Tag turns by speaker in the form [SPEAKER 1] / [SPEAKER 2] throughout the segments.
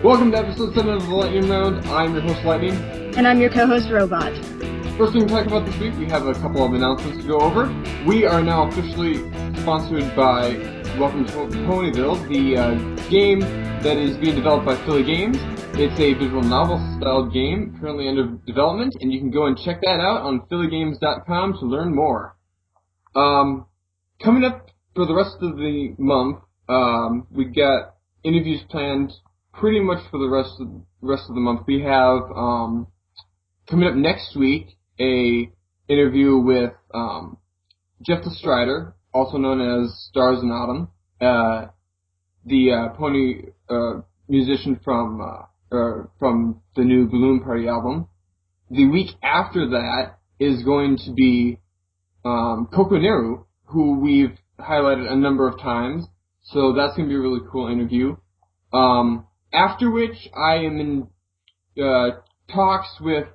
[SPEAKER 1] Welcome to episode 7 of the Lightning Round. I'm your host, Lightning.
[SPEAKER 2] And I'm your co-host, Robot.
[SPEAKER 1] First thing to talk about this week, we have a couple of announcements to go over. We are now officially sponsored by Welcome to Ponyville, the game that is being developed by Philly Games. It's a visual novel-styled game currently under development, and you can go and check that out on phillygames.com to learn more. Coming up for the rest of the month, we got interviews planned pretty much for the rest of the month. We have coming up next week a interview with Jeff the Strider, also known as Stars in Autumn, the pony musician from the new Balloon Party album. The week after that is going to be Coco Neru, who we've highlighted a number of times, so that's going to be a really cool interview. After which, I am in talks with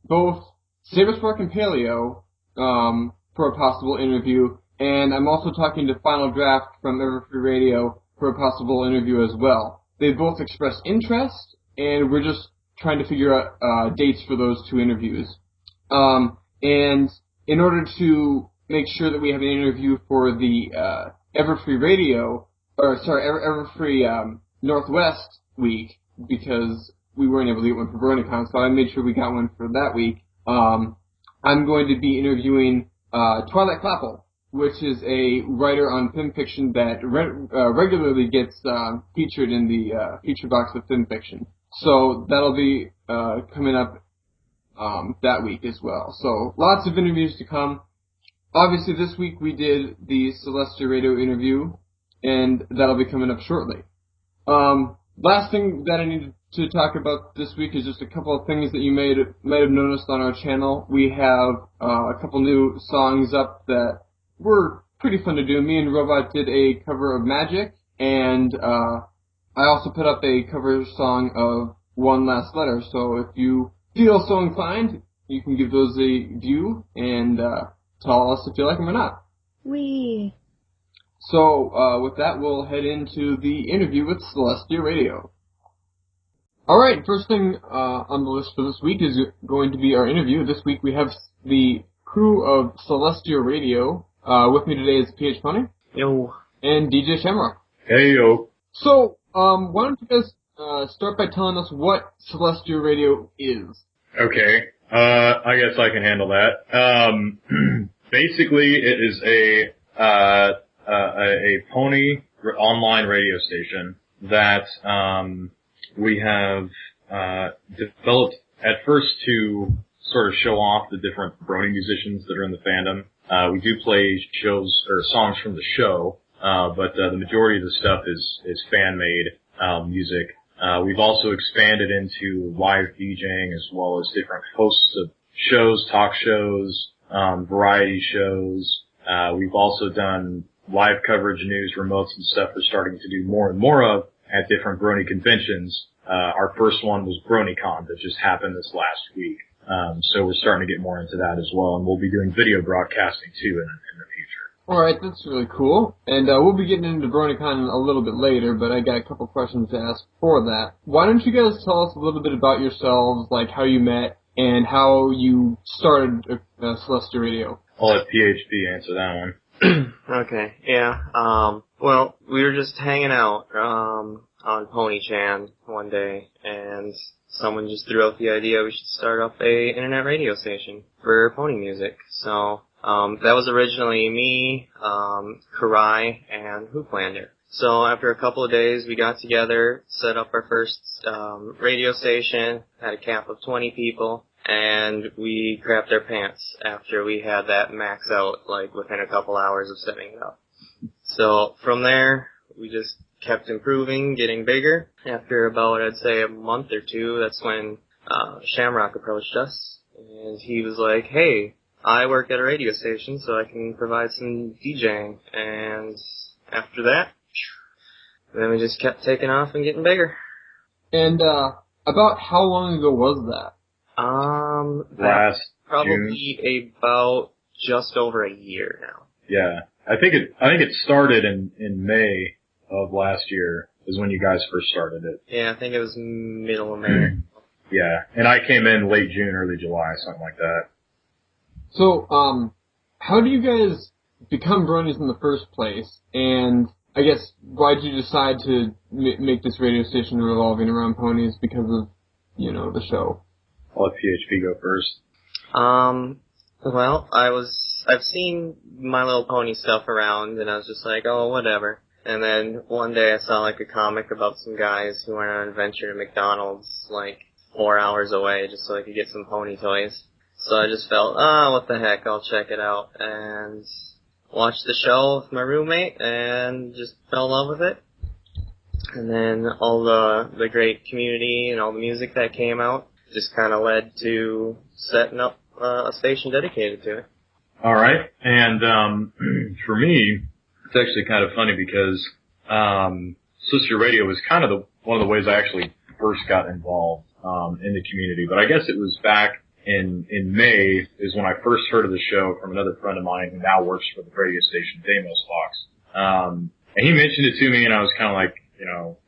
[SPEAKER 1] both Saberspark and Paleo for a possible interview, and I'm also talking to Final Draft from Everfree Radio for a possible interview as well. They both expressed interest, and we're just trying to figure out dates for those two interviews. And in order to make sure that we have an interview for the Everfree Northwest week, because we weren't able to get one for BronyCon, so I made sure we got one for that week. I'm going to be interviewing Twilight Clapple, which is a writer on film fiction that regularly gets featured in the feature box of film fiction. So that'll be coming up that week as well. So lots of interviews to come. Obviously, this week we did the Celestia Radio interview, and that'll be coming up shortly. Last thing that I need to talk about this week is just a couple of things that you might have noticed on our channel. We have a couple new songs up that were pretty fun to do. Me and Robot did a cover of Magic, and I also put up a cover song of One Last Letter. So if you feel so inclined, you can give those a view and tell us if you like them or not.
[SPEAKER 2] Whee!
[SPEAKER 1] So, with that, we'll head into the interview with Celestia Radio. Alright, first thing on the list for this week is going to be our interview. This week we have the crew of Celestia Radio. With me today is PH Pony.
[SPEAKER 3] Yo.
[SPEAKER 1] And DJ Shamrock.
[SPEAKER 3] Hey, yo.
[SPEAKER 1] So, why don't you guys start by telling us what Celestia Radio is?
[SPEAKER 3] Okay, I guess I can handle that. Basically, it is a pony online radio station that we have developed at first to sort of show off the different brony musicians that are in the fandom. We do play shows or songs from the show, but the majority of the stuff is fan-made music. We've also expanded into live DJing as well as different hosts of shows, talk shows, variety shows. We've also done live coverage, news, remotes, and stuff we're starting to do more and more of at different brony conventions. Our first one was BronyCon that just happened this last week. So we're starting to get more into that as well, and we'll be doing video broadcasting too in the future.
[SPEAKER 1] Alright, that's really cool. And we'll be getting into BronyCon a little bit later, but I got a couple questions to ask for that. Why don't you guys tell us a little bit about yourselves, like how you met and how you started Celestia Radio?
[SPEAKER 3] I'll let PHP answer that one.
[SPEAKER 4] Okay, yeah. Well, we were just hanging out on PonyChan one day, and someone just threw out the idea we should start up a internet radio station for pony music. So that was originally me, Karai, and Hooplander. So after a couple of days, we got together, set up our first radio station, had a cap of 20 people, and we crapped our pants after we had that max out, like, within a couple hours of setting it up. So from there, we just kept improving, getting bigger. After about, I'd say, a month or two, that's when Shamrock approached us, and he was like, hey, I work at a radio station, so I can provide some DJing. And after that, then we just kept taking off and getting bigger.
[SPEAKER 1] And about how long ago was that?
[SPEAKER 3] Last
[SPEAKER 4] probably
[SPEAKER 3] June.
[SPEAKER 4] About just over a year now.
[SPEAKER 3] Yeah, I think it started in May of last year. is when you guys first started it.
[SPEAKER 4] Yeah, I think it was middle of May.
[SPEAKER 3] Yeah, and I came in late June, early July, something like that.
[SPEAKER 1] So, how do you guys become bronies in the first place? And I guess, why did you decide to make this radio station revolving around ponies because of, the show?
[SPEAKER 3] I'll let PHP go first.
[SPEAKER 4] Well, I've seen My Little Pony stuff around, and I was just like, oh, whatever. And then one day I saw, like, a comic about some guys who went on an adventure to McDonald's, like, 4 hours away just so I could get some pony toys. So I just felt, what the heck, I'll check it out. And watched the show with my roommate and just fell in love with it. And then all the great community and all the music that came out just kind of led to setting up a station dedicated to it.
[SPEAKER 3] All right. And for me, it's actually kind of funny because Celestia Radio was kind of one of the ways I actually first got involved in the community. But I guess it was back in May is when I first heard of the show from another friend of mine who now works for the radio station, Damos Fox. And he mentioned it to me, and I was kind of like,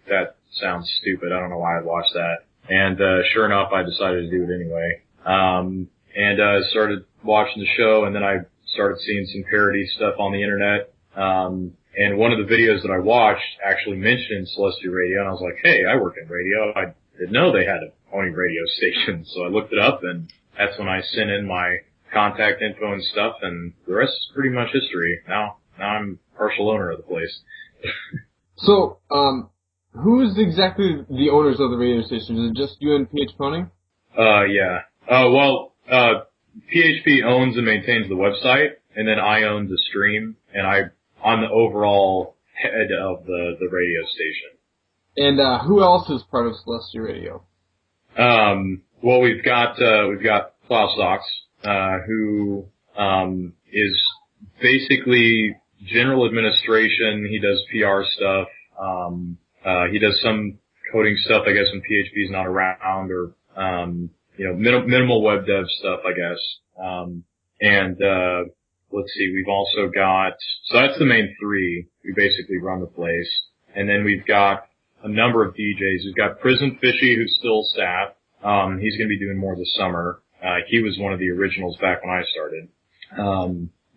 [SPEAKER 3] that sounds stupid. I don't know why I'd watch that. And sure enough, I decided to do it anyway. And I started watching the show, and then I started seeing some parody stuff on the internet. And one of the videos that I watched actually mentioned Celestia Radio, and I was like, hey, I work in radio. I didn't know they had a pony radio station. So I looked it up, and that's when I sent in my contact info and stuff, and the rest is pretty much history. Now I'm partial owner of the place.
[SPEAKER 1] So, who's exactly the owners of the radio station? Is it just you and PH Pony?
[SPEAKER 3] Yeah. Well, PHP owns and maintains the website, and then I own the stream, and I'm the overall head of the radio station. And
[SPEAKER 1] who else is part of Celestia Radio?
[SPEAKER 3] Well, we've got Klaus Sox, who is basically general administration. He does PR stuff. He does some coding stuff, I guess, when PHP is not around, or minimal web dev stuff, I guess. And let's see, we've also got, so that's the main three who basically run the place. And then we've got a number of DJs. We've got Prism Fishy, who's still staff. He's going to be doing more this summer. He was one of the originals back when I started.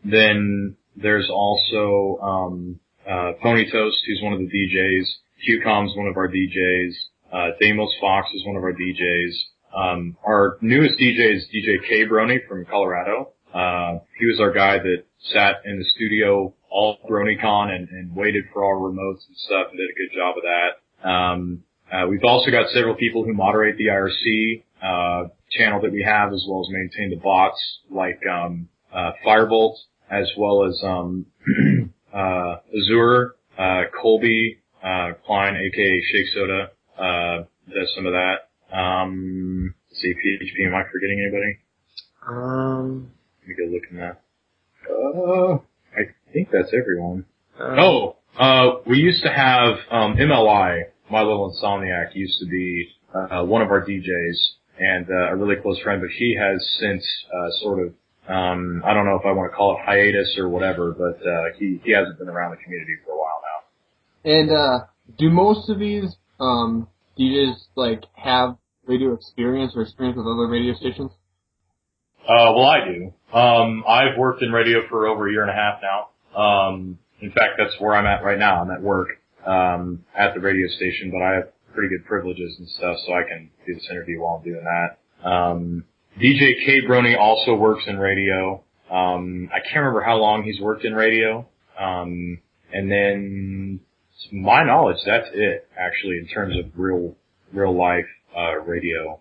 [SPEAKER 3] Then there's also Pony Toast, who's one of the DJs. QCom's one of our DJs. Damos Fox is one of our DJs. Our newest DJ is DJ K. Brony from Colorado. He was our guy that sat in the studio all BronyCon and waited for our remotes and stuff and did a good job of that. We've also got several people who moderate the IRC channel that we have, as well as maintain the bots like Firebolt, as well as Azure, Colby, Klein, aka Shake Soda, does some of that. Let's see, PHP, am I forgetting anybody? Let me go look in that. I think that's everyone. We used to have MLI, My Little Insomniac, used to be one of our DJs and a really close friend, but he has since sort of, I don't know if I want to call it hiatus or whatever, but he hasn't been around the community for a while now.
[SPEAKER 1] And do most of these DJs have radio experience or experience with other radio stations?
[SPEAKER 3] Well, I do. I've worked in radio for over a year and a half now. In fact, that's where I'm at right now. I'm at work at the radio station, but I have pretty good privileges and stuff, so I can do this interview while I'm doing that. DJ K. Brony also works in radio. I can't remember how long he's worked in radio. And then, to my knowledge, that's it, actually, in terms of real life radio.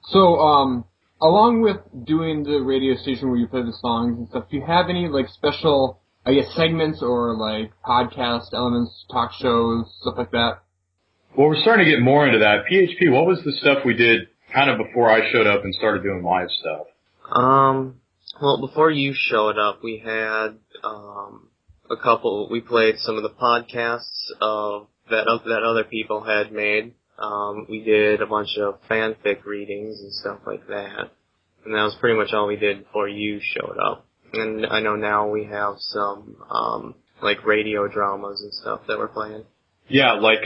[SPEAKER 1] So, along with doing the radio station where you play the songs and stuff, do you have any special, I guess, segments or podcast elements, talk shows, stuff like that?
[SPEAKER 3] Well, we're starting to get more into that. PHP, what was the stuff we did kind of before I showed up and started doing live stuff?
[SPEAKER 4] Well, before you showed up, we had we played some of the podcasts that other people had made. We did a bunch of fanfic readings and stuff like that. And that was pretty much all we did before you showed up. And I know now we have some, radio dramas and stuff that we're playing.
[SPEAKER 3] Yeah, like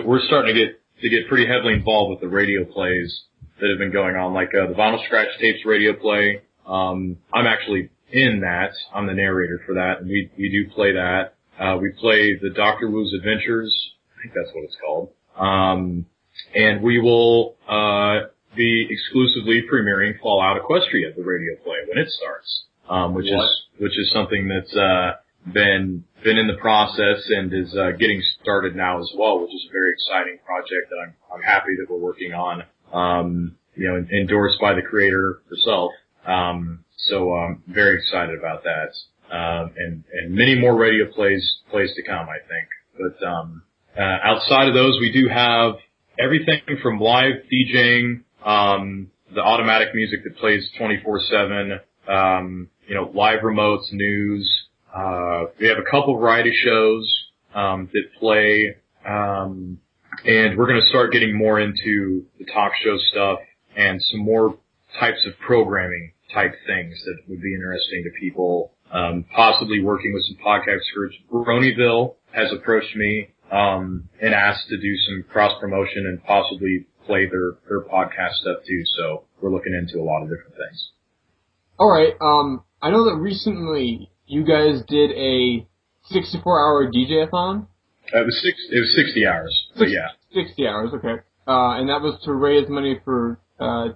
[SPEAKER 3] we're starting to get pretty heavily involved with the radio plays that have been going on, like the Vinyl Scratch Tapes radio play. I'm actually in that. I'm the narrator for that, and we do play that. We play the Dr. Wu's Adventures. I think that's what it's called. And we will be exclusively premiering Fallout Equestria, the radio play, when it starts. Which is something that's been in the process and is getting started now as well, which is a very exciting project that I'm happy that we're working on. Endorsed by the creator herself. So I'm very excited about that. And many more radio plays to come, I think. But outside of those, we do have everything from live DJing, the automatic music that plays 24/7, live remotes, news. We have a couple variety shows that play, and we're going to start getting more into the talk show stuff and some more types of programming type things that would be interesting to people. Possibly working with some podcast groups. Bronyville has approached me and asked to do some cross promotion and possibly play their podcast stuff too. So we're looking into a lot of different things.
[SPEAKER 1] All right. I know that recently you guys did a 64-hour DJ-a-thon.
[SPEAKER 3] It was 60 hours. But yeah. 60
[SPEAKER 1] hours. Okay. And that was to raise money for the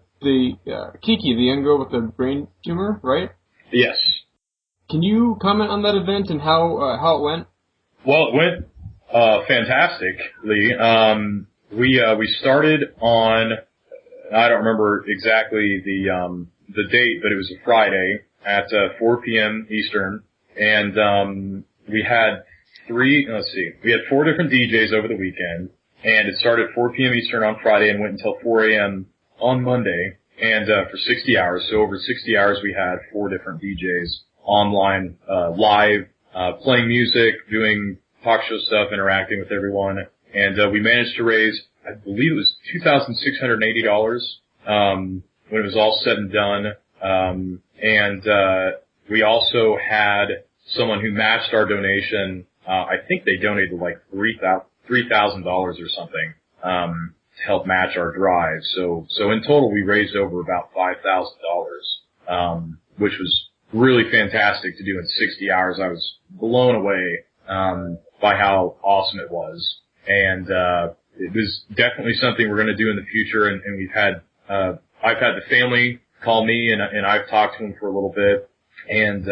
[SPEAKER 1] Kiki, the young girl with the brain tumor, right?
[SPEAKER 3] Yes.
[SPEAKER 1] Can you comment on that event and how it went?
[SPEAKER 3] Well, it went fantastically. We started on, I don't remember exactly the date, but it was a Friday at 4 p.m. Eastern, and we had 4 different DJs over the weekend, and it started at 4 p.m. Eastern on Friday and went until 4 a.m. on Monday, and for 60 hours. So over 60 hours, we had 4 different DJs online, live, playing music, doing talk show stuff, interacting with everyone, and we managed to raise, I believe it was $2,680 when it was all said and done. And we also had someone who matched our donation. I think they donated like $3,000 or something to help match our drive. So in total, we raised over about $5,000, which was really fantastic to do in 60 hours. I was blown away by how awesome it was, and it was definitely something we're going to do in the future. And we've had I've had the family call me, and I've talked to them for a little bit, and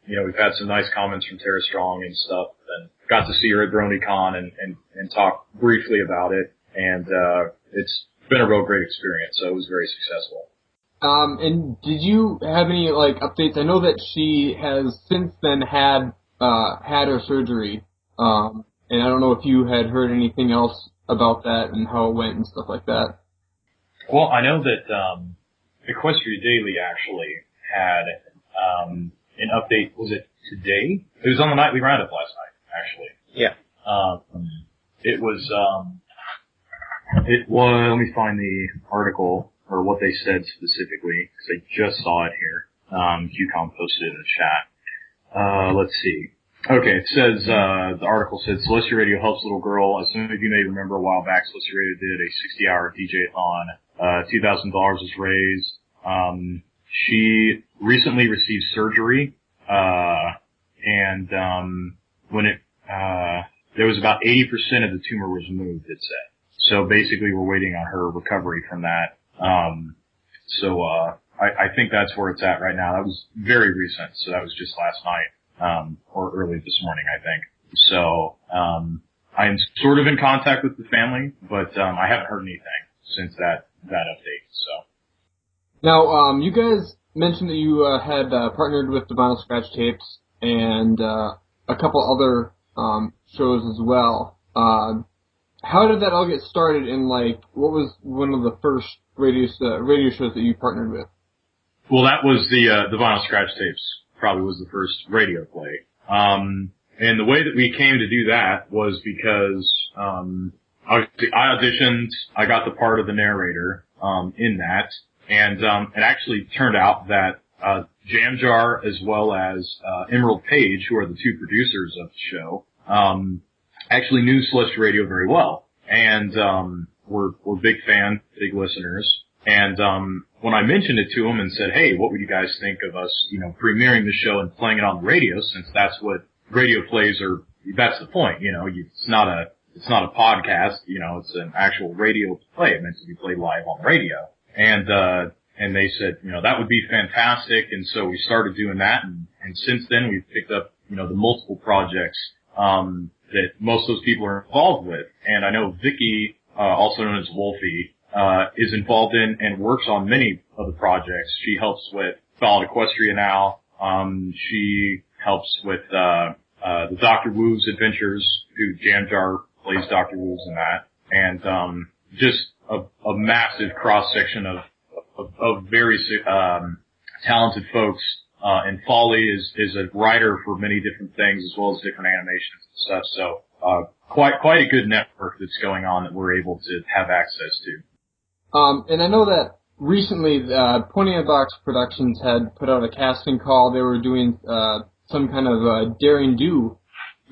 [SPEAKER 3] we've had some nice comments from Tara Strong and stuff, and got to see her at BronyCon and talk briefly about it, and it's been a real great experience. So it was very successful.
[SPEAKER 1] And did you have any updates? I know that she has since then had her surgery, and I don't know if you had heard anything else about that and how it went and stuff like that.
[SPEAKER 3] Well, I know that Equestria Daily actually had an update. Was it today? It was on the Nightly Roundup last night, actually.
[SPEAKER 4] Yeah.
[SPEAKER 3] It was. Let me find the article or what they said specifically, because I just saw it here. QCOM posted it in the chat. Let's see. Okay, it says, the article said, Celestia Radio helps little girl. As some of you may remember, a while back, Celestia Radio did a 60-hour DJ-a-thon. $2,000 was raised. She recently received surgery, and when there was about 80% of the tumor was removed, it said. So basically, we're waiting on her recovery from that. I think that's where it's at right now. That was very recent, so that was just last night, or early this morning, I think. So, I am sort of in contact with the family, but, I haven't heard anything since that update, so.
[SPEAKER 1] Now, you guys mentioned that you, had, partnered with the Vinyl Scratch Tapes and, a couple other, shows as well. How did that all get started, and what was one of the first radio shows that you partnered with?
[SPEAKER 3] Well, that was the Vinyl Scratch Tapes. Probably was the first radio play. And the way that we came to do that was because I auditioned. I got the part of the narrator in that, and it actually turned out that Jam Jar as well as Emerald Page, who are the two producers of the show, actually knew Celestia Radio very well. And, we're big fans, big listeners. And, when I mentioned it to them and said, hey, what would you guys think of us, premiering the show and playing it on the radio, since that's what radio plays are, that's the point, it's not a podcast, it's an actual radio play meant to be played live on radio. And they said, that would be fantastic. And so we started doing that. And since then we've picked up, the multiple projects, that most of those people are involved with. And I know Vicky, also known as Wolfie, is involved in and works on many of the projects. She helps with Solid Equestria now. She helps with, the Dr. Wu's adventures, who Jamjar plays Dr. Wu's in that. And, just a massive cross section of very, talented folks. And Folly is a writer for many different things as well as different animations and stuff. So, quite a good network that's going on that we're able to have access to.
[SPEAKER 1] And I know that recently, Pony in a Box Productions had put out a casting call. They were doing, some kind of, Daring Do.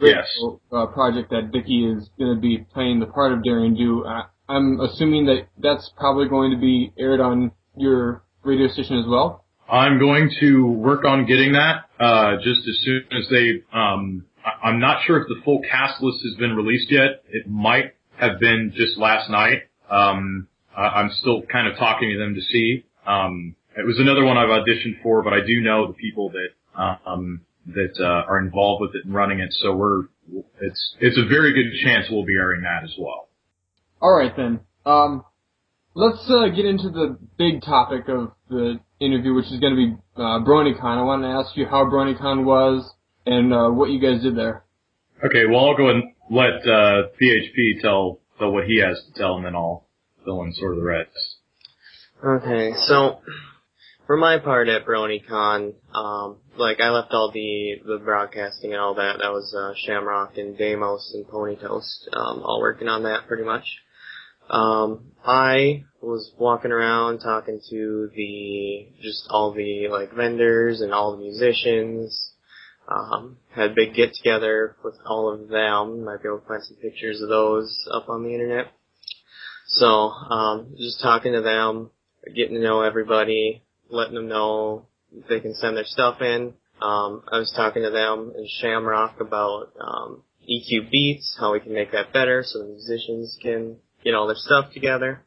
[SPEAKER 3] Yes.
[SPEAKER 1] Project that Vicky is going to be playing the part of Daring Do. I'm assuming that that's probably going to be aired on your radio station as well?
[SPEAKER 3] I'm going to work on getting that, just as soon as they, I'm not sure if the full cast list has been released yet. It might have been just last night. I'm still kind of talking to them to see. It was another one I've auditioned for, but I do know the people that are involved with it and running it. So it's a very good chance we'll be airing that as well.
[SPEAKER 1] All right then. Let's get into the big topic of the interview, which is going to be BronyCon. I want to ask you how BronyCon was and what you guys did there.
[SPEAKER 3] Okay, well, I'll go and let PHP tell what he has to tell, and then I'll fill in sort of the rest.
[SPEAKER 4] Okay, so for my part at BronyCon, I left all the broadcasting and all that. That was Shamrock and Deimos and Pony Toast, all working on that pretty much. I was walking around talking to all the vendors and all the musicians. Had a big get together with all of them. Might be able to find some pictures of those up on the internet. So, just talking to them, getting to know everybody, letting them know they can send their stuff in. I was talking to them and Shamrock about, EQ Beats, how we can make that better so the musicians can get all their stuff together.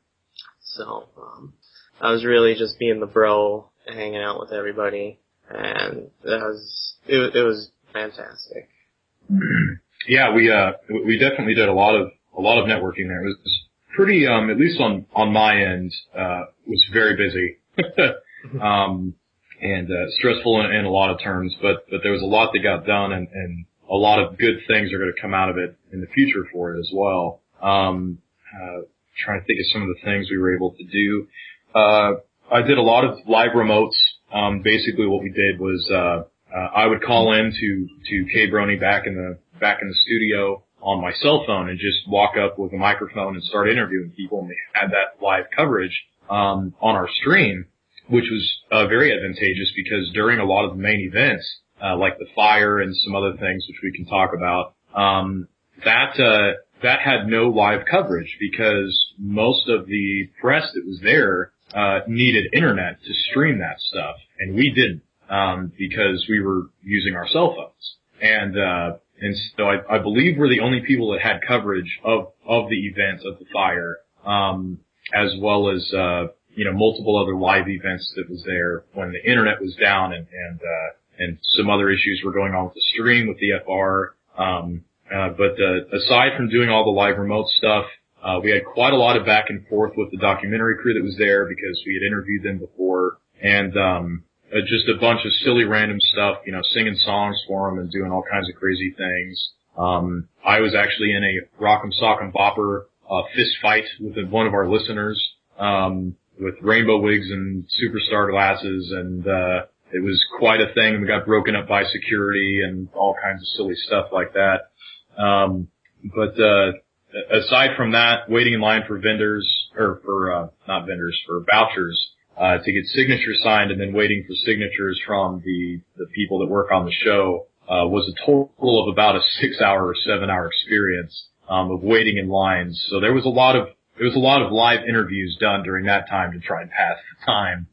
[SPEAKER 4] So, I was really just being the bro, hanging out with everybody, and it was fantastic.
[SPEAKER 3] Yeah, we definitely did a lot of networking there. It was pretty, at least on my end, was very busy. And stressful in a lot of terms, but there was a lot that got done and a lot of good things are going to come out of it in the future for it as well. Trying to think of some of the things we were able to do. I did a lot of live remotes. Basically what we did was, I would call in to K Brony back in the studio on my cell phone and just walk up with a microphone and start interviewing people, and we had that live coverage, on our stream, which was, very advantageous because during a lot of the main events, like the fire and some other things which we can talk about, that had no live coverage because most of the press that was there needed internet to stream that stuff, and we didn't, because we were using our cell phones. And so I believe we're the only people that had coverage of the event of the fire, as well as multiple other live events that was there when the internet was down and some other issues were going on with the stream with the FR. But aside from doing all the live remote stuff, we had quite a lot of back and forth with the documentary crew that was there because we had interviewed them before, and just a bunch of silly random stuff, singing songs for them and doing all kinds of crazy things. I was actually in a Rock'em Sock'em Bopper fist fight with one of our listeners, with rainbow wigs and superstar glasses, and it was quite a thing. We got broken up by security and all kinds of silly stuff like that. But aside from that, waiting in line for for vouchers, to get signatures signed, and then waiting for signatures from the people that work on the show, was a total of about a 6-hour or 7-hour experience, of waiting in lines. So there was a lot of live interviews done during that time to try and pass the time.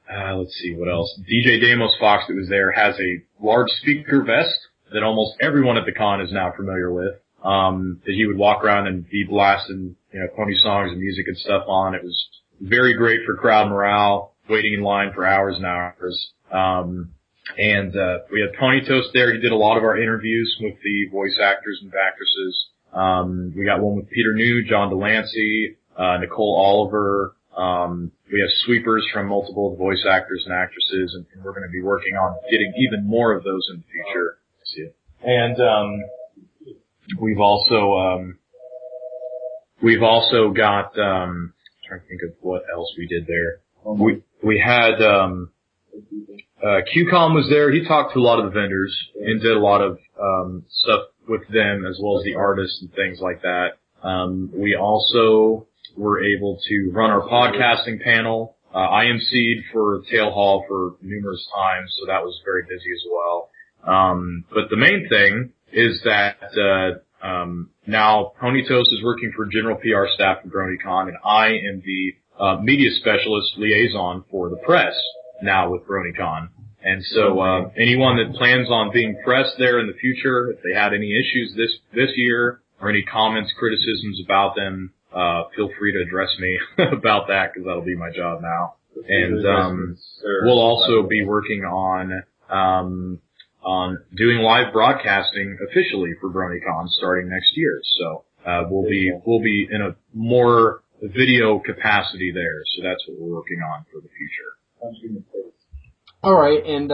[SPEAKER 3] Let's see what else. DJ Damos Fox that was there has a large speaker vest that almost everyone at the con is now familiar with. That he would walk around and be blasting, pony songs and music and stuff on. It was very great for crowd morale, waiting in line for hours and hours. And we had Pony Toast there. He did a lot of our interviews with the voice actors and actresses. We got one with Peter New, John Delancey, Nicole Oliver. We have sweepers from multiple voice actors and actresses, and we're going to be working on getting even more of those in the future. And we've also got I'm trying to think of what else we did there. We had QCOM was there. He talked to a lot of the vendors and did a lot of stuff with them as well as the artists and things like that. We also were able to run our podcasting panel. I emceed for Tail Hall for numerous times, so that was very busy as well. But the main thing is that now Pony Toast is working for general PR staff at BronyCon, and I am the media specialist liaison for the press now with BronyCon. And so anyone that plans on being press there in the future, if they had any issues this year or any comments, criticisms about them, feel free to address me about that, because that'll be my job now. And we'll also be working on doing live broadcasting officially for BronyCon starting next year. So we'll be in a more video capacity there. So that's what we're working on for the future.
[SPEAKER 1] All right, and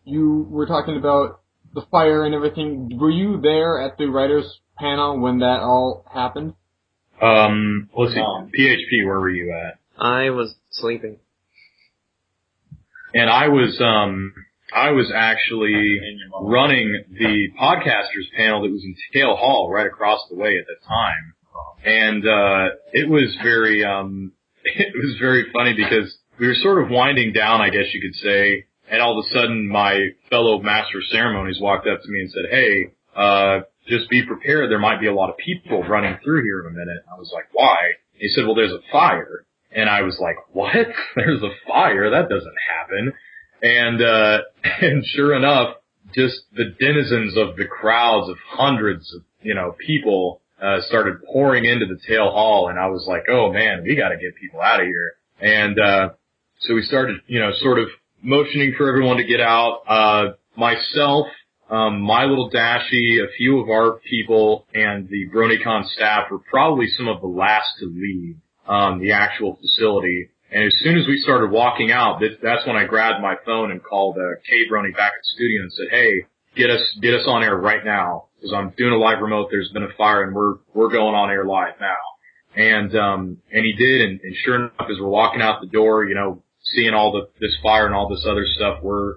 [SPEAKER 1] you were talking about the fire and everything. Were you there at the writers' panel when that all happened?
[SPEAKER 3] Let's see. PHP, where were you at?
[SPEAKER 4] I was sleeping.
[SPEAKER 3] And I was actually running the podcasters panel that was in Tail Hall right across the way at the time. And it was very funny because we were sort of winding down, I guess you could say, and all of a sudden my fellow master of ceremonies walked up to me and said, "Hey, just be prepared. There might be a lot of people running through here in a minute." I was like, "Why?" He said, "Well, there's a fire." And I was like, "What? There's a fire? That doesn't happen." And sure enough, just the denizens of the crowds of hundreds of, people, started pouring into the Tail Hall. And I was like, "Oh man, we gotta get people out of here." And, so we started, sort of motioning for everyone to get out. Myself, my little Dashie, a few of our people, and the BronyCon staff were probably some of the last to leave, the actual facility. And as soon as we started walking out, that's when I grabbed my phone and called Kay Brony back at the studio and said, "Hey, get us on air right now, because I'm doing a live remote. There's been a fire, and we're going on air live now." And he did, and sure enough, as we're walking out the door, seeing all this fire and all this other stuff, we're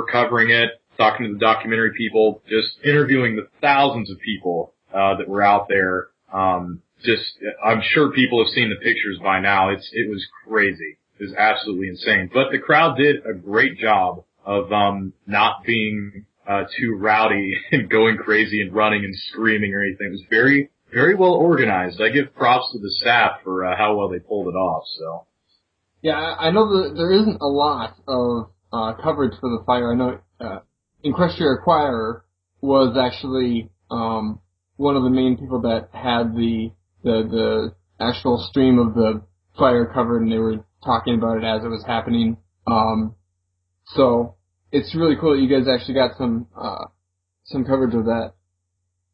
[SPEAKER 3] covering it, talking to the documentary people, just interviewing the thousands of people that were out there. I'm sure people have seen the pictures by now. It was crazy. It was absolutely insane. But the crowd did a great job of not being too rowdy and going crazy and running and screaming or anything. It was very, very well organized. I give props to the staff for how well they pulled it off. So,
[SPEAKER 1] yeah, I know that there isn't a lot of coverage for the fire. I know Equestria Acquirer was actually one of the main people that had the actual stream of the fire covered, and they were talking about it as it was happening. So it's really cool that you guys actually got some coverage of that.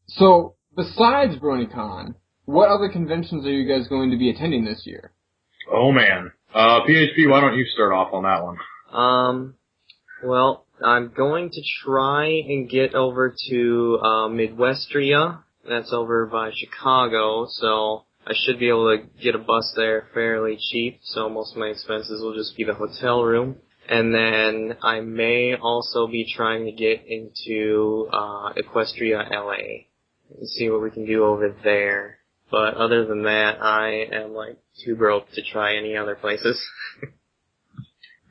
[SPEAKER 1] So besides BronyCon, what other conventions are you guys going to be attending this year?
[SPEAKER 3] Oh man, PHP, why don't you start off on that one?
[SPEAKER 4] Well, I'm going to try and get over to Midwestria. That's over by Chicago, so I should be able to get a bus there fairly cheap, so most of my expenses will just be the hotel room. And then I may also be trying to get into Equestria LA and see what we can do over there. But other than that, I am too broke to try any other places.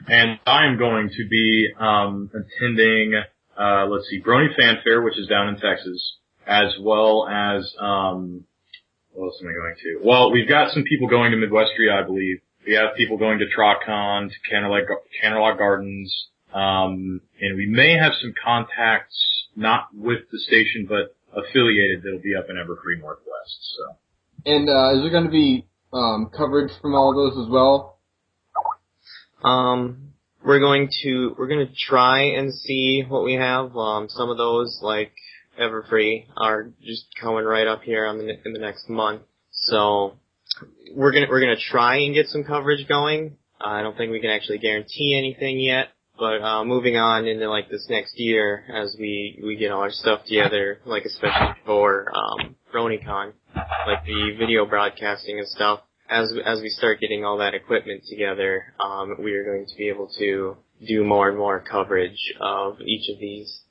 [SPEAKER 3] And I'm going to be attending let's see, Brony Fanfare, which is down in Texas, as well as, what else am I going to? Well, we've got some people going to Midwestria, I believe. We have people going to TrotCon, to Canterlot Gardens, and we may have some contacts, not with the station, but affiliated, that'll be up in Evergreen Northwest, so.
[SPEAKER 1] And, is there going to be, coverage from all of those as well?
[SPEAKER 4] We're gonna try and see what we have. Some of those, like Everfree, are just coming right up here in the next month. So we're gonna try and get some coverage going. I don't think we can actually guarantee anything yet, but moving on into like this next year as we get all our stuff together, like especially for BronyCon, like the video broadcasting and stuff. As we start getting all that equipment together, we are going to be able to do more and more coverage of each of these.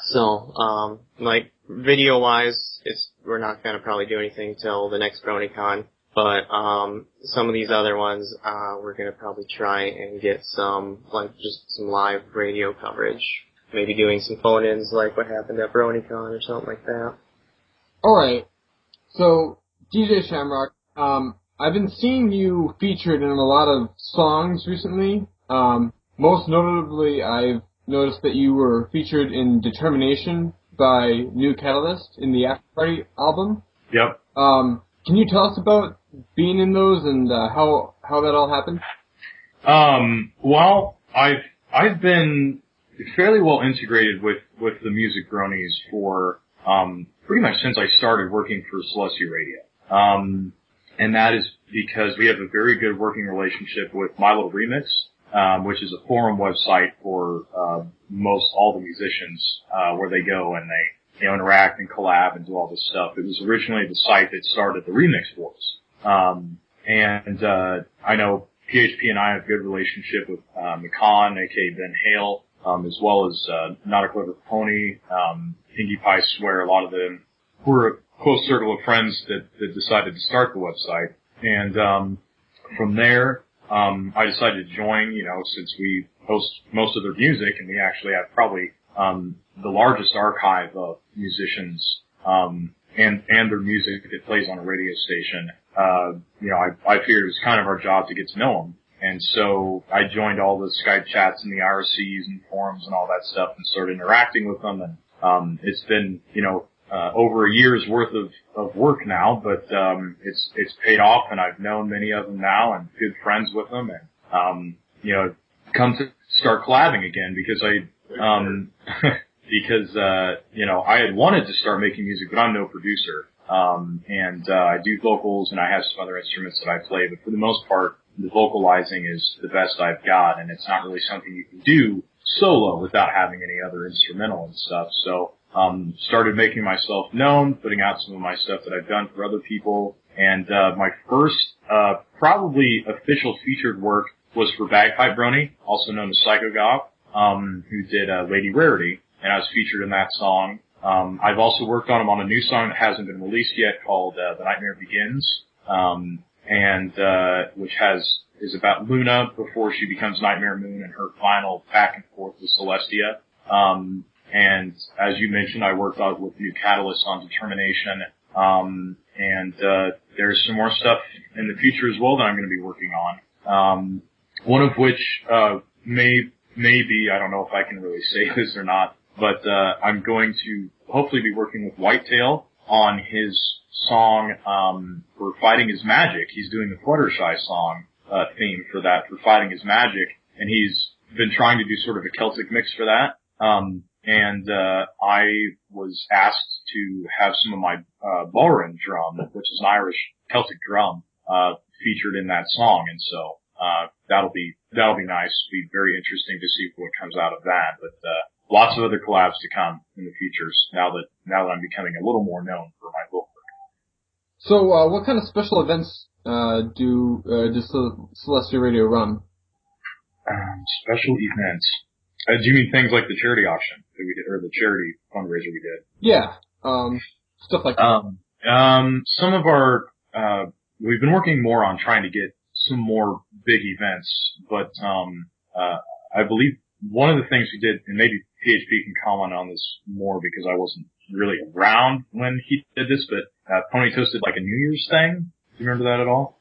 [SPEAKER 4] So, like video-wise, we're not going to probably do anything till the next BronyCon, but some of these other ones, we're going to probably try and get some, like just some live radio coverage, maybe doing some phone-ins like what happened at BronyCon or something like that.
[SPEAKER 1] All right. So, DJ Shamrock, I've been seeing you featured in a lot of songs recently. Most notably, I've noticed that you were featured in Determination by New Catalyst in the After Party album.
[SPEAKER 3] Yep.
[SPEAKER 1] Can you tell us about being in those and how that all happened?
[SPEAKER 3] Well, I've been fairly well integrated with the music bronies for pretty much since I started working for Celestia Radio. And that is because we have a very good working relationship with My Little Remix, which is a forum website for most all the musicians, where they go and they interact and collab and do all this stuff. It was originally the site that started the Remix Wars. And I know PHP and I have a good relationship with McCon, aka Ben Hale, as well as Not a Clever Pony, Pinkie Pie Swear, a lot of them were a close circle of friends that decided to start the website. And from there, I decided to join, since we host most of their music, and we actually have probably the largest archive of musicians and their music that plays on a radio station. I figured it was kind of our job to get to know them. And so I joined all the Skype chats and the IRCs and forums and all that stuff and started interacting with them. And it's been, over a year's worth of work now, but it's paid off, and I've known many of them now and good friends with them, and come to start collabing again because I had wanted to start making music, but I'm no producer. And I do vocals and I have some other instruments that I play, but for the most part, the vocalizing is the best I've got, and it's not really something you can do solo without having any other instrumental and stuff. So started making myself known, putting out some of my stuff that I've done for other people, and my first probably official featured work was for Bagpipe Brony, also known as Psycho Goth, who did Lady Rarity, and I was featured in that song. I've also worked on him on a new song that hasn't been released yet called The Nightmare Begins, which is about Luna before she becomes Nightmare Moon and her final back and forth with Celestia. And as you mentioned, I worked out with New Catalyst on Determination, and there's some more stuff in the future as well that I'm going to be working on. One of which may be, I don't know if I can really say this or not, but I'm going to hopefully be working with Whitetail on his song for Fighting His Magic. He's doing the Fluttershy song theme for that, for Fighting His Magic, and he's been trying to do sort of a Celtic mix for that. And I was asked to have some of my Boran drum, which is an Irish Celtic drum, featured in that song, and so that'll be nice. It'll be very interesting to see what comes out of that. But lots of other collabs to come in the futures now that I'm becoming a little more known for my vocal work.
[SPEAKER 1] So, what kind of special events does Celestia Radio run?
[SPEAKER 3] Special events. Do you mean things like the charity auction that we did, or the charity fundraiser we did?
[SPEAKER 1] Yeah, stuff like that.
[SPEAKER 3] Some of our, we've been working more on trying to get some more big events, but I believe one of the things we did, and maybe PHP can comment on this more because I wasn't really around when he did this, but Pony Toast did like a New Year's thing. Do you remember that at all?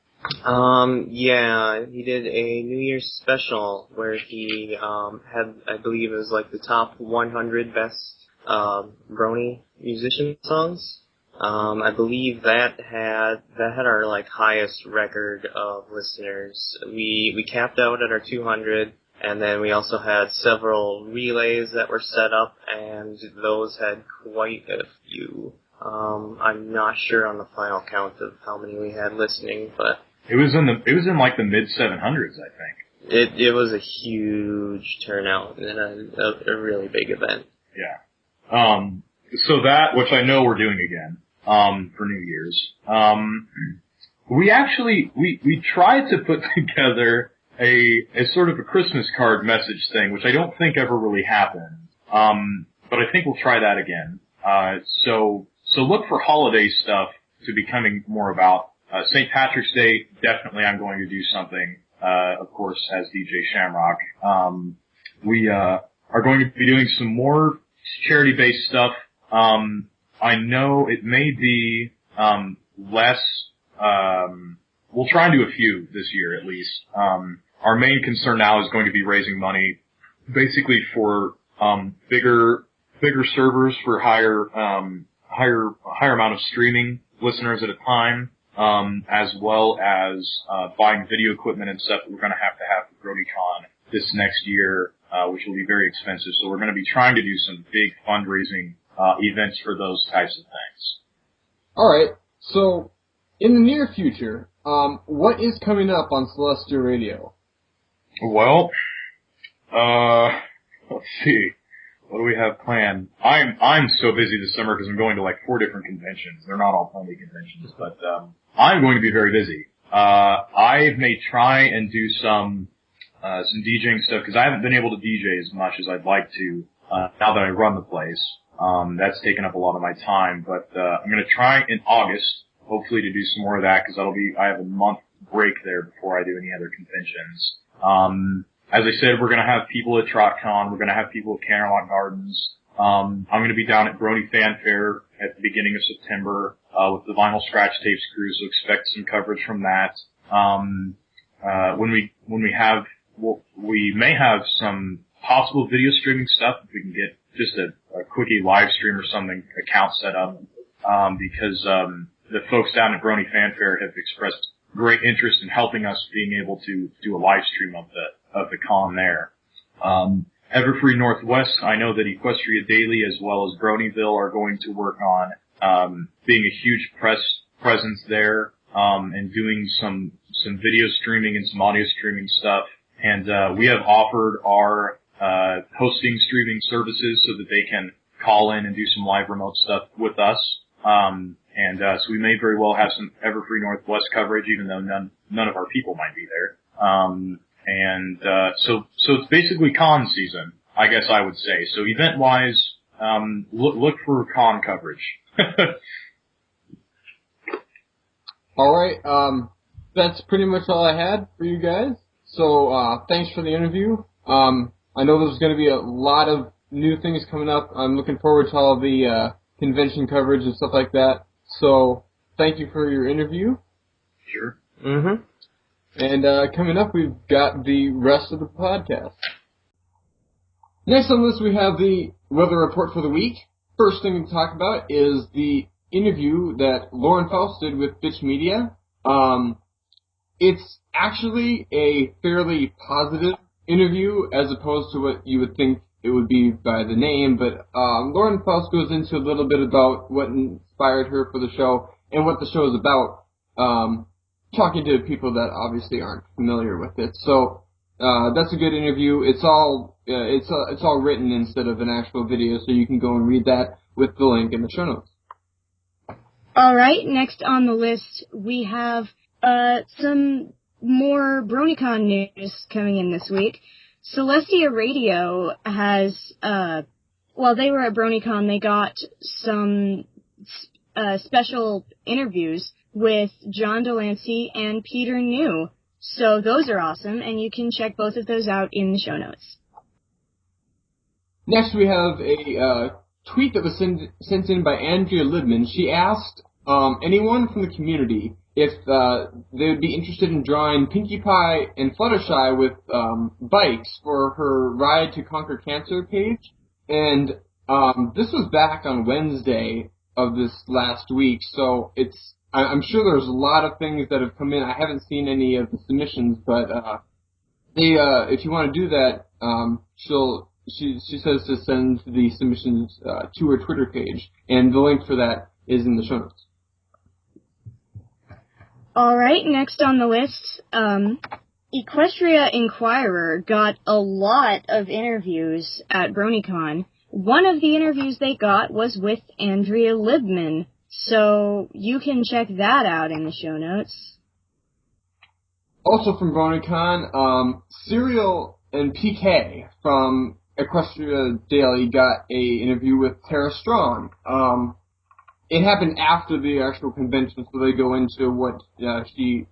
[SPEAKER 4] Yeah, he did a New Year's special where he had, I believe it was like the top 100 best Brony musician songs. I believe that had our like highest record of listeners. We capped out at our 200, and then we also had several relays that were set up, and those had quite a few. I'm not sure on the final count of how many we had listening, but
[SPEAKER 3] it was in like the mid 700s, I think.
[SPEAKER 4] It was a huge turnout and a really big event.
[SPEAKER 3] Yeah. So that, which I know we're doing again, for New Year's, we actually, we tried to put together a sort of a Christmas card message thing, which I don't think ever really happened. But I think we'll try that again. So look for holiday stuff to be coming more about. St. Patrick's Day, definitely I'm going to do something, of course, as DJ Shamrock. We, are going to be doing some more charity-based stuff. I know it may be, less, we'll try and do a few this year at least. Our main concern now is going to be raising money basically for, bigger servers for higher amount of streaming listeners at a time, as well as, buying video equipment and stuff that we're going to have for BronyCon this next year, which will be very expensive. So we're going to be trying to do some big fundraising, events for those types of things.
[SPEAKER 1] Alright, so, in the near future, what is coming up on Celestia Radio?
[SPEAKER 3] Well, let's see. What do we have planned? I'm so busy this summer because I'm going to like 4 different conventions. They're not all pony conventions, but I'm going to be very busy. I may try and do some DJing stuff because I haven't been able to DJ as much as I'd like to now that I run the place. That's taken up a lot of my time, but I'm going to try in August, hopefully, to do some more of that because I have a month break there before I do any other conventions. As I said, we're going to have people at TrotCon. We're going to have people at Camelot Gardens. I'm going to be down at Brony Fanfare at the beginning of September with the Vinyl Scratch Tapes crew, so expect some coverage from that. We may have some possible video streaming stuff if we can get just a quickie live stream or something account set up, because the folks down at Brony Fanfare have expressed great interest in helping us being able to do a live stream of the con there. Everfree Northwest, I know that Equestria Daily as well as Bronyville are going to work on being a huge press presence there, and doing some video streaming and some audio streaming stuff. And we have offered our hosting streaming services so that they can call in and do some live remote stuff with us. So we may very well have some Everfree Northwest coverage, even though none of our people might be there. So it's basically con season, I guess I would say. So event-wise, look for con coverage.
[SPEAKER 1] Alright, that's pretty much all I had for you guys. So, thanks for the interview. I know there's going to be a lot of new things coming up. I'm looking forward to all the, convention coverage and stuff like that. So, thank you for your interview.
[SPEAKER 3] Sure.
[SPEAKER 4] Mm-hmm.
[SPEAKER 1] And coming up, we've got the rest of the podcast. Next on the list, we have the weather report for the week. First thing to talk about is the interview that Lauren Faust did with Bitch Media. It's actually a fairly positive interview as opposed to what you would think it would be by the name, but Lauren Faust goes into a little bit about what inspired her for the show and what the show is about, talking to people that obviously aren't familiar with it. So that's a good interview. It's all written instead of an actual video, so you can go and read that with the link in the show notes.
[SPEAKER 2] All right, next on the list we have some more BronyCon news coming in this week. Celestia Radio has, while they were at BronyCon, they got some special interviews with John Delancey and Peter New. So those are awesome, and you can check both of those out in the show notes.
[SPEAKER 1] Next, we have a tweet that was sent in by Andrea Libman. She asked anyone from the community if they would be interested in drawing Pinkie Pie and Fluttershy with bikes for her Ride to Conquer Cancer page. And this was back on Wednesday of this last week, so I'm sure there's a lot of things that have come in. I haven't seen any of the submissions, but if you want to do that, she says to send the submissions to her Twitter page, and the link for that is in the show notes.
[SPEAKER 2] All right, next on the list, Equestria Inquirer got a lot of interviews at BronyCon. One of the interviews they got was with Andrea Libman, so you can check that out in the show notes.
[SPEAKER 1] Also from BronyCon, Serial and PK from Equestria Daily got a interview with Tara Strong. It happened after the actual convention, so they go into what she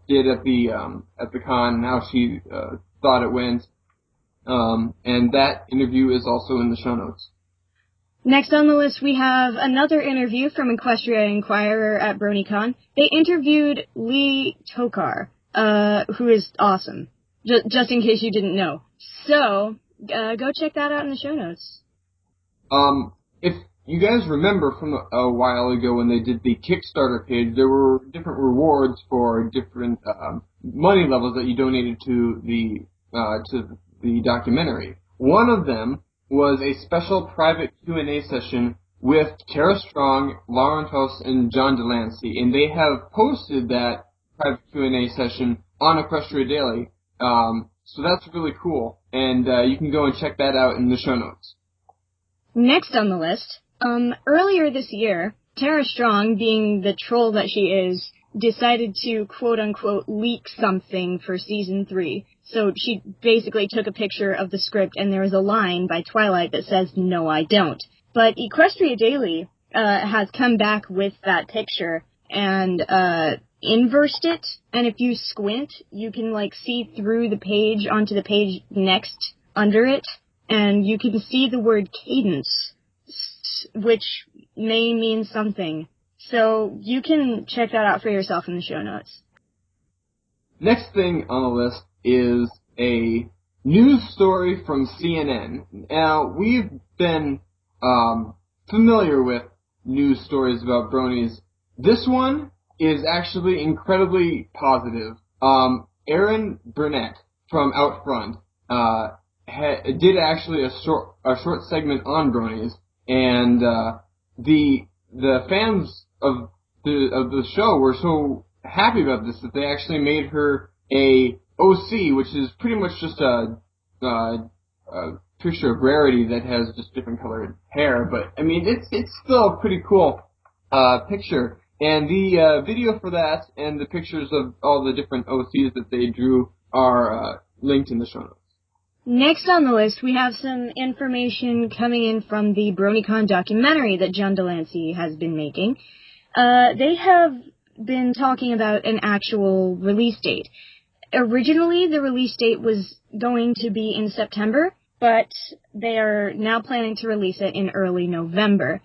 [SPEAKER 1] did at the con and how she thought it went. And that interview is also in the show notes.
[SPEAKER 2] Next on the list, we have another interview from Equestria Inquirer at BronyCon. They interviewed Lee Tokar, who is awesome, just in case you didn't know. So, go check that out in the show notes.
[SPEAKER 1] If you guys remember from a while ago when they did the Kickstarter page, there were different rewards for different money levels that you donated to the documentary. One of them was a special private Q&A session with Tara Strong, Lauren House, and John Delancey, and they have posted that private Q&A session on Equestria Daily, so that's really cool, and you can go and check that out in the show notes.
[SPEAKER 2] Next on the list, earlier this year, Tara Strong, being the troll that she is, decided to quote-unquote leak something for Season 3. So she basically took a picture of the script, and there was a line by Twilight that says, "No, I don't." But Equestria Daily has come back with that picture and inversed it, and if you squint, you can see through the page onto the page next under it, and you can see the word cadence, which may mean something. So you can check that out for yourself in the show notes.
[SPEAKER 1] Next thing on the list is a news story from CNN. Now, we've been familiar with news stories about bronies. This one is actually incredibly positive. Aaron Burnett from Out Front did actually a short segment on bronies, and the fans of the show were so happy about this that they actually made her a OC, which is pretty much just a picture of Rarity that has just different colored hair. But I mean, it's still a pretty cool picture. And the video for that and the pictures of all the different OCs that they drew are linked in the show notes.
[SPEAKER 2] Next on the list, we have some information coming in from the BronyCon documentary that John Delancey has been making. They have been talking about an actual release date. Originally, the release date was going to be in September, but they are now planning to release it in early November,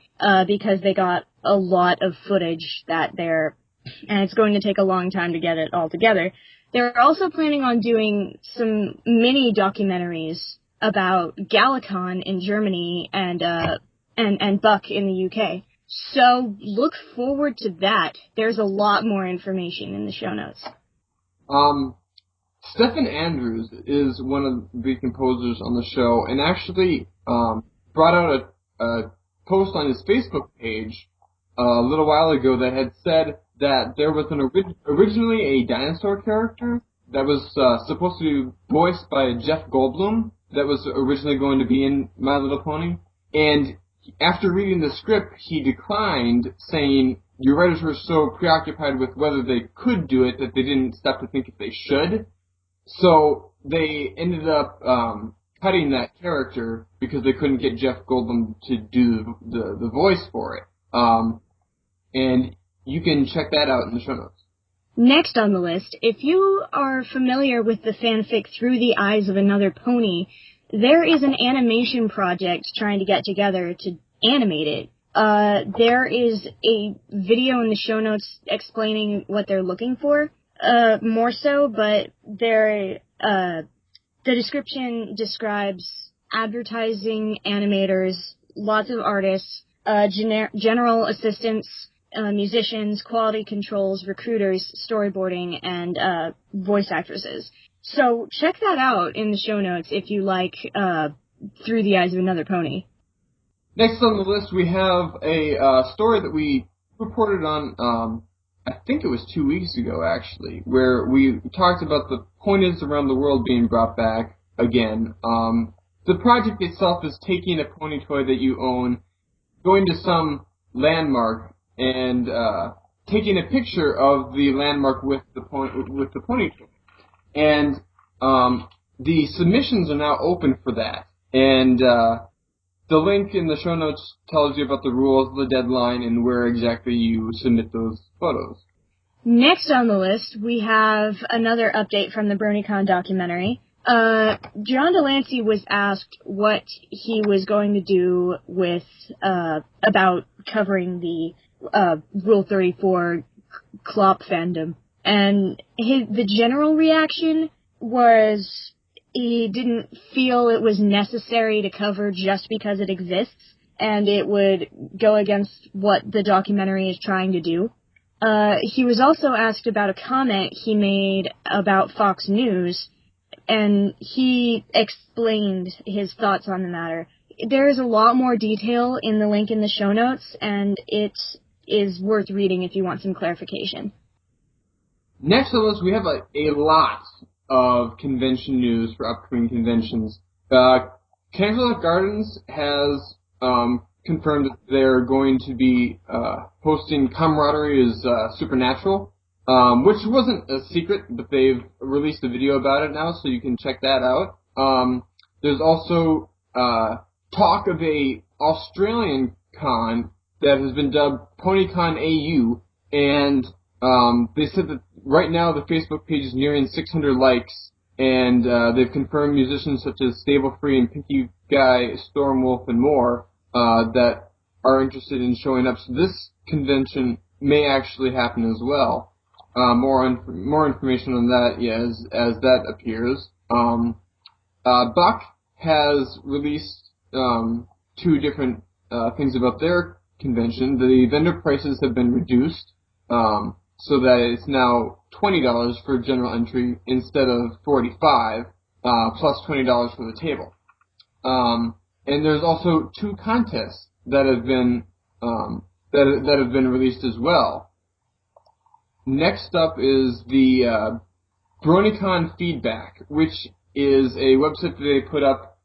[SPEAKER 2] because they got a lot of footage and it's going to take a long time to get it all together. They're also planning on doing some mini documentaries about Galacon in Germany and Buck in the UK. So look forward to that. There's a lot more information in the show notes.
[SPEAKER 1] Stephen Andrews is one of the composers on the show, and actually brought out a post on his Facebook page a little while ago that had said that there was originally a dinosaur character that was supposed to be voiced by Jeff Goldblum that was originally going to be in My Little Pony, and after reading the script, he declined, saying your writers were so preoccupied with whether they could do it that they didn't stop to think if they should. So they ended up cutting that character because they couldn't get Jeff Goldblum to do the voice for it. And you can check that out in the show notes.
[SPEAKER 2] Next on the list, if you are familiar with the fanfic Through the Eyes of Another Pony, there is an animation project trying to get together to animate it. There is a video in the show notes explaining what they're looking for, more so, but the description describes advertising animators, lots of artists, general assistants, musicians, quality controls, recruiters, storyboarding, and voice actresses. So check that out in the show notes if you like Through the Eyes of Another Pony.
[SPEAKER 1] Next on the list, we have a story that we reported on, I think it was 2 weeks ago, actually, where we talked about the ponies around the world being brought back again. The project itself is taking a pony toy that you own, going to some landmark, and taking a picture of the landmark with the pony toy. And the submissions are now open for that. And the link in the show notes tells you about the rules, the deadline, and where exactly you submit those photos.
[SPEAKER 2] Next on the list, we have another update from the BronyCon documentary. John Delancey was asked what he was going to do with about covering the Rule 34 Clop fandom. And the general reaction was he didn't feel it was necessary to cover just because it exists, and it would go against what the documentary is trying to do. He was also asked about a comment he made about Fox News, and he explained his thoughts on the matter. There is a lot more detail in the link in the show notes, and it is worth reading if you want some clarification.
[SPEAKER 1] Next on the list, we have a lot of convention news for upcoming conventions. Candlelit Gardens has confirmed that they're going to be hosting Camaraderie is Supernatural, which wasn't a secret, but they've released a video about it now, so you can check that out. There's also talk of a Australian con that has been dubbed PonyCon AU, and they said that right now the Facebook page is nearing 600 likes, and they've confirmed musicians such as Stable Free and Pinky Guy, Stormwolf, and more that are interested in showing up. So this convention may actually happen as well. More information on that, as that appears. Buck has released 2 different things about their convention. The vendor prices have been reduced, so that it's now $20 for general entry instead of $45, plus $20 for the table. And there's also 2 contests that have been that have been released as well. Next up is the BronyCon feedback, which is a website that they put up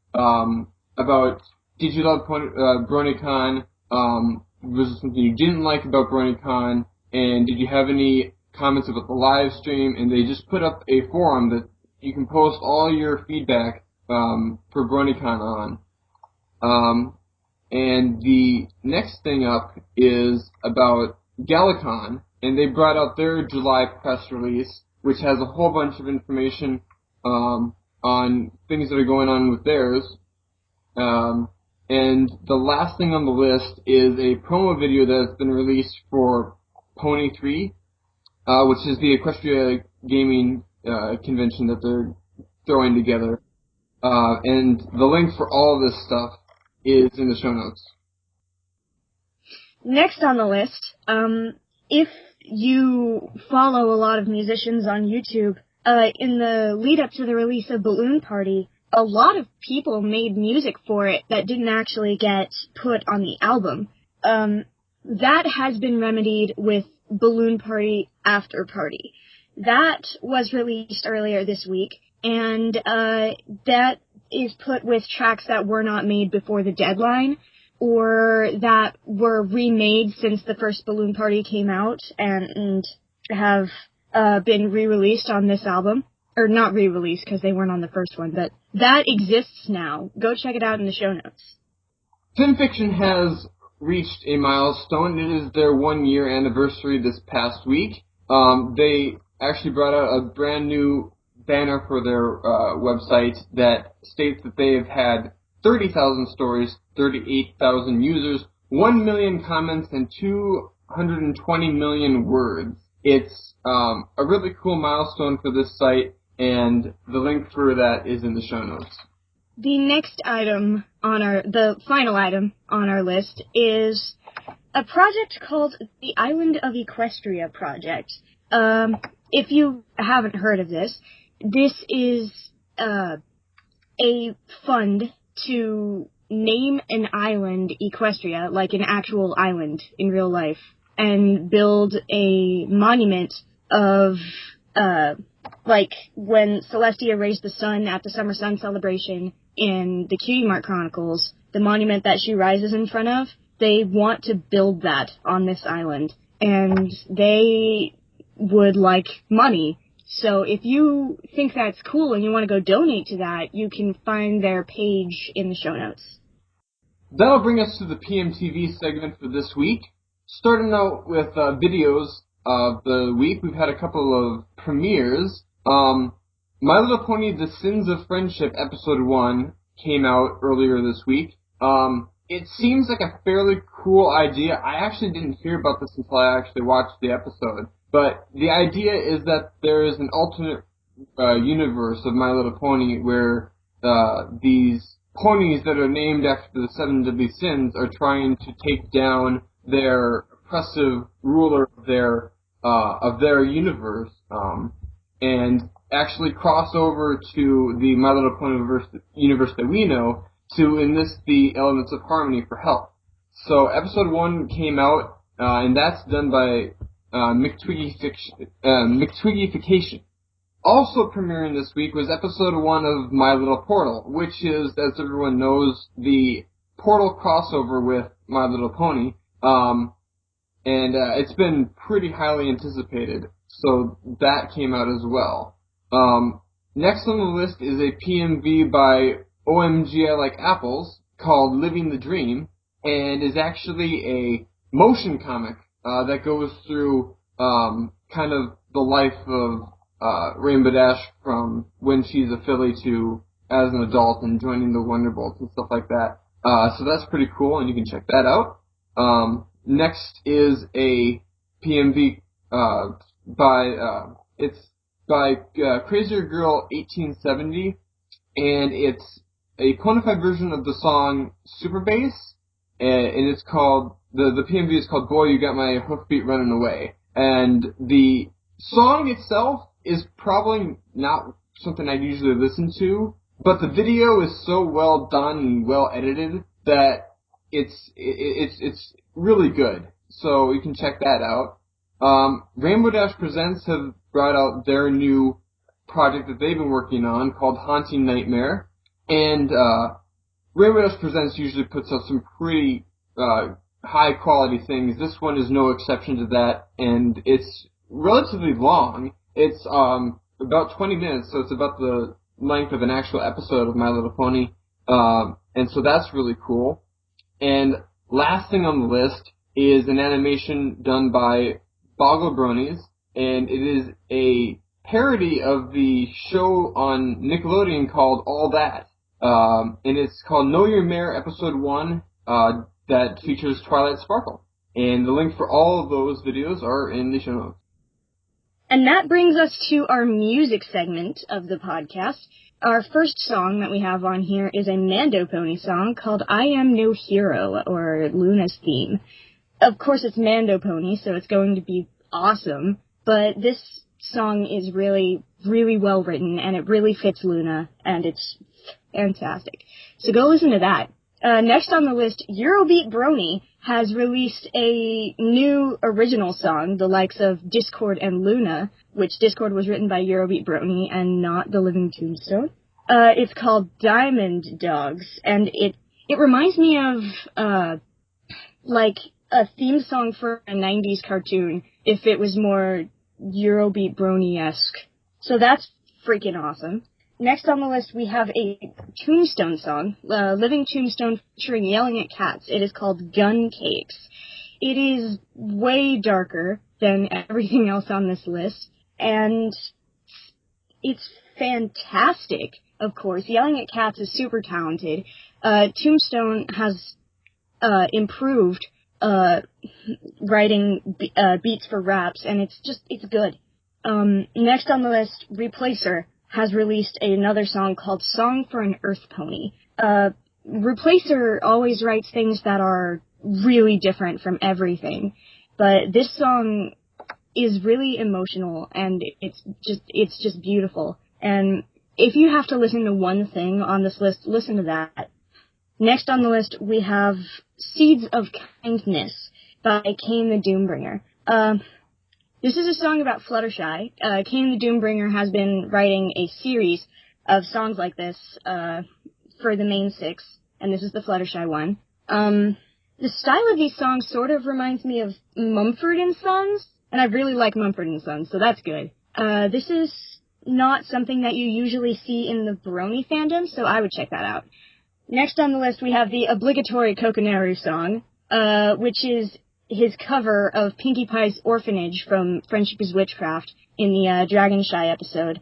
[SPEAKER 1] about did you love BronyCon? Was there something you didn't like about BronyCon? And did you have any comments about the live stream? And they just put up a forum that you can post all your feedback for BronyCon on. And the next thing up is about Galacon, and they brought out their July press release, which has a whole bunch of information on things that are going on with theirs. And the last thing on the list is a promo video that has been released for Pony 3, which is the Equestria Gaming convention that they're throwing together. And the link for all of this stuff is in the show notes.
[SPEAKER 2] Next on the list, if you follow a lot of musicians on YouTube, in the lead up to the release of Balloon Party, a lot of people made music for it that didn't actually get put on the album. That has been remedied with Balloon Party After Party. That was released earlier this week, and that is put with tracks that were not made before the deadline, or that were remade since the first Balloon Party came out and have been re-released on this album. Or not re-released because they weren't on the first one, but that exists now. Go check it out in the show notes.
[SPEAKER 1] FinFiction has reached a milestone. It is their 1-year anniversary this past week. They actually brought out a brand new banner for their website that states that they have had 30,000 stories, 38,000 users, 1 million comments, and 220 million words. It's a really cool milestone for this site, and the link for that is in the show notes.
[SPEAKER 2] The next item the final item on our list is a project called the Island of Equestria Project. If you haven't heard of this is a fund to name an island Equestria, like an actual island in real life, and build a monument of, like when Celestia raised the sun at the Summer Sun celebration in the Cutie Mark Chronicles, the monument that she rises in front of, they want to build that on this island, and they would like money. So if you think that's cool and you want to go donate to that, you can find their page in the show notes.
[SPEAKER 1] That'll bring us to the PMTV segment for this week. Starting out with videos of the week, we've had a couple of premieres. My Little Pony: The Sins of Friendship Episode 1 came out earlier this week. It seems like a fairly cool idea. I actually didn't hear about this until I actually watched the episode. But the idea is that there is an alternate universe of My Little Pony where these ponies that are named after the 7 deadly sins are trying to take down their oppressive ruler of their universe, and actually cross over to the My Little Pony universe that we know to enlist the elements of harmony for help. So episode 1 came out, and that's done by McTwiggification. Also premiering this week was episode 1 of My Little Portal, which is, as everyone knows, the Portal crossover with My Little Pony. And it's been pretty highly anticipated, so that came out as well. Next on the list is a PMV by OMG I Like Apples called Living the Dream, and is actually a motion comic that goes through kind of the life of Rainbow Dash from when she's a filly to as an adult and joining the Wonderbolts and stuff like that. So that's pretty cool, and you can check that out. Next is a PMV by Crazier Girl 1870, and it's a ponified version of the song Super Bass, and it's called, the PMV is called Boy, You Got My Hoofbeat Running Away. And the song itself is probably not something I'd usually listen to, but the video is so well done and well edited that it's really good. So you can check that out. Rainbow Dash Presents have brought out their new project that they've been working on called Haunting Nightmare. And Rainbow Dash Presents usually puts out some pretty high quality things. This one is no exception to that, and it's relatively long. It's about 20 minutes, so it's about the length of an actual episode of My Little Pony. And so that's really cool. And last thing on the list is an animation done by Boggle Bronies, and it is a parody of the show on Nickelodeon called All That. And it's called Know Your Mare Episode 1, that features Twilight Sparkle. And the link for all of those videos are in the show notes.
[SPEAKER 2] And that brings us to our music segment of the podcast. Our first song that we have on here is a Mando Pony song called I Am No Hero, or Luna's theme. Of course, it's Mando Pony, so it's going to be awesome, but this song is really, really well written, and it really fits Luna, and it's fantastic. So go listen to that. Next on the list, Eurobeat Brony has released a new original song, the likes of Discord and Luna, which Discord was written by Eurobeat Brony and not The Living Tombstone. It's called Diamond Dogs, and it reminds me of, like a theme song for a 90s cartoon, if it was more Eurobeat Brony-esque. So that's freaking awesome. Next on the list, we have a Tombstone song, Living Tombstone featuring Yelling at Cats. It is called Gun Cakes. It is way darker than everything else on this list, and it's fantastic, of course. Yelling at Cats is super talented. Tombstone has improved writing beats for raps, and it's good. Next on the list, Replacer has released another song called Song for an Earth Pony. Replacer always writes things that are really different from everything, but this song is really emotional, and it's just beautiful. And if you have to listen to one thing on this list, listen to that. Next on the list, we have Seeds of Kindness by Kane the Doombringer. This is a song about Fluttershy. Kane the Doombringer has been writing a series of songs like this for the main 6, and this is the Fluttershy one. The style of these songs sort of reminds me of Mumford & Sons, and I really like Mumford & Sons, so that's good. This is not something that you usually see in the Brony fandom, so I would check that out. Next on the list, we have the obligatory Kokonaru song, which is his cover of Pinkie Pie's Orphanage from Friendship is Witchcraft in the Dragonshy episode,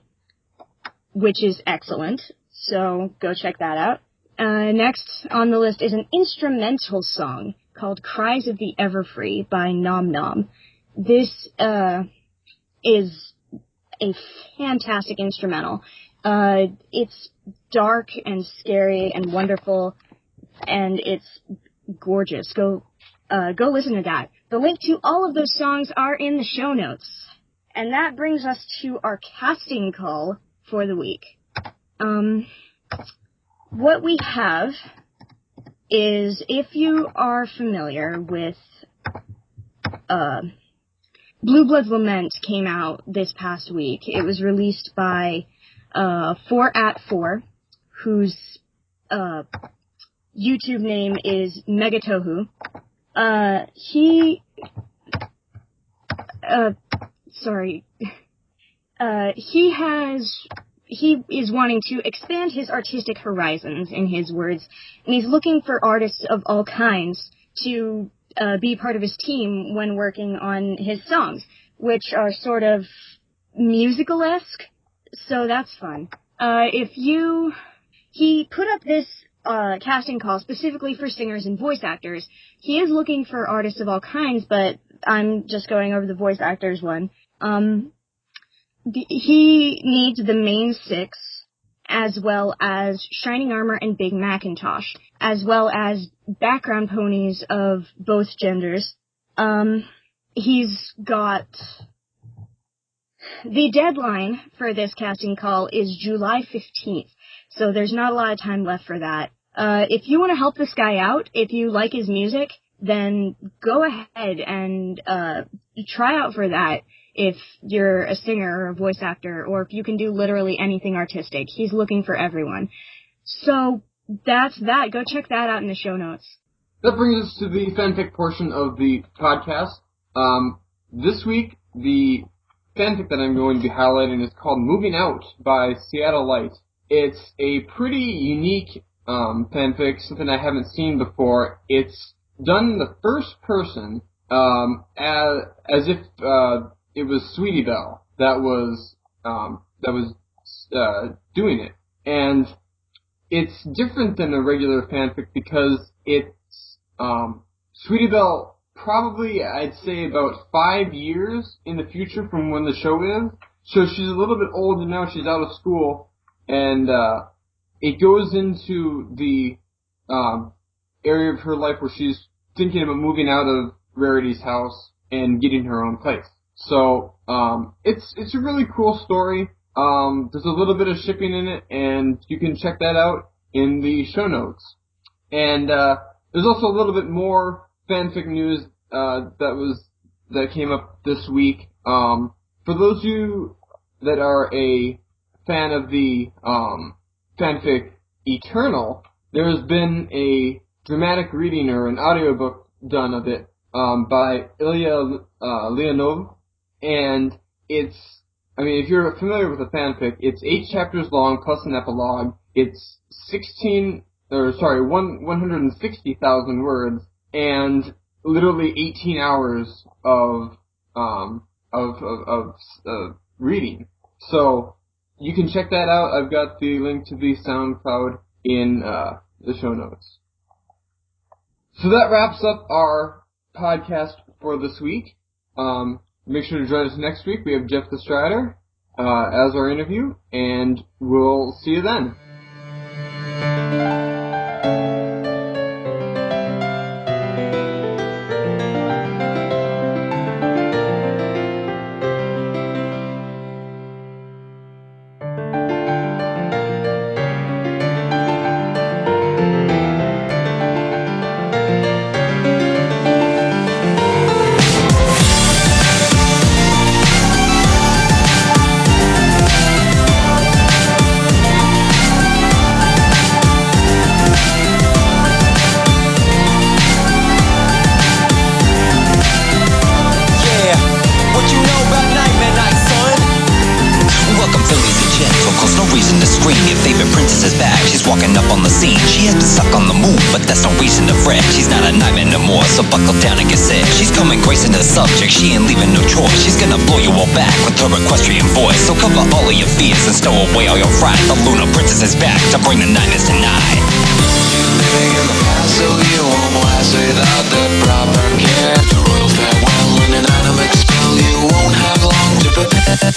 [SPEAKER 2] which is excellent, so go check that out. Next on the list is an instrumental song called Cries of the Everfree by Nom Nom. This is a fantastic instrumental. It's dark and scary and wonderful, and it's gorgeous. Go listen to that. The link to all of those songs are in the show notes. And that brings us to our casting call for the week. What we have is, if you are familiar with, Blue Blood's Lament came out this past week. It was released by 4@4, whose YouTube name is Megatohu. He is wanting to expand his artistic horizons, in his words, and he's looking for artists of all kinds to be part of his team when working on his songs, which are sort of musical-esque, so that's fun. He put up this casting call specifically for singers and voice actors. He is looking for artists of all kinds, but I'm just going over the voice actors one. He needs the main 6, as well as Shining Armor and Big Macintosh, as well as background ponies of both genders. He's got... The deadline for this casting call is July 15th, so there's not a lot of time left for that. If you want to help this guy out, if you like his music, then go ahead and try out for that. If you're a singer or a voice actor, or if you can do literally anything artistic. He's looking for everyone. So that's that. Go check that out in the show notes.
[SPEAKER 1] That brings us to the fanfic portion of the podcast. This week, the fanfic that I'm going to be highlighting is called Moving Out by Seattle Light. It's a pretty unique fanfic, something I haven't seen before. It's done in the first person, as if it was Sweetie Belle that was doing it. And it's different than a regular fanfic because it's Sweetie Belle probably, I'd say, about 5 years in the future from when the show is. So she's a little bit older now. She's out of school, and it goes into the area of her life where she's thinking about moving out of Rarity's house and getting her own place. So it's a really cool story. There's a little bit of shipping in it, and you can check that out in the show notes. And there's also a little bit more fanfic news that came up this week. For those of you that are a fan of the fanfic Eternal, there has been a dramatic reading or an audiobook done of it by Ilya Leonov, and if you're familiar with the fanfic, it's 8 chapters long plus an epilogue. It's 160,000 words, and literally 18 hours of reading. So you can check that out. I've got the link to the SoundCloud in the show notes. So that wraps up our podcast for this week. Make sure to join us next week. We have Jeff the Strider as our interview, and we'll see you then.
[SPEAKER 5] So buckle down and get set. She's coming gracing the subject, she ain't leaving no choice. She's gonna blow you all back with her equestrian voice. So cover all of your fears and stow away all your fright. The Lunar Princess is back to bring the nightness tonight. You're living in the past, so you won't last without the proper care. The royal farewell and an animate spell, you won't have long to prepare.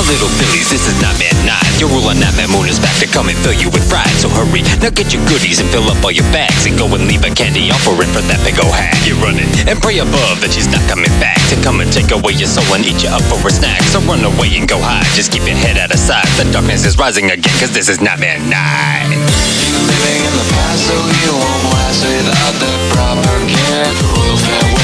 [SPEAKER 5] Little fillies, this is Nightmare Night. Your ruler Nightmare Moon is back to come and fill you with fright. So hurry, now get your goodies and fill up all your bags. And go and leave a candy offering for that big ol' hag. You're running and pray above that she's not coming back to come and take away your soul and eat you up for a snack. So run away and go hide, just keep your head out of sight. The darkness is rising again, cause this is Nightmare Night. You're living in the past, so you won't last without the proper care. The royal farewell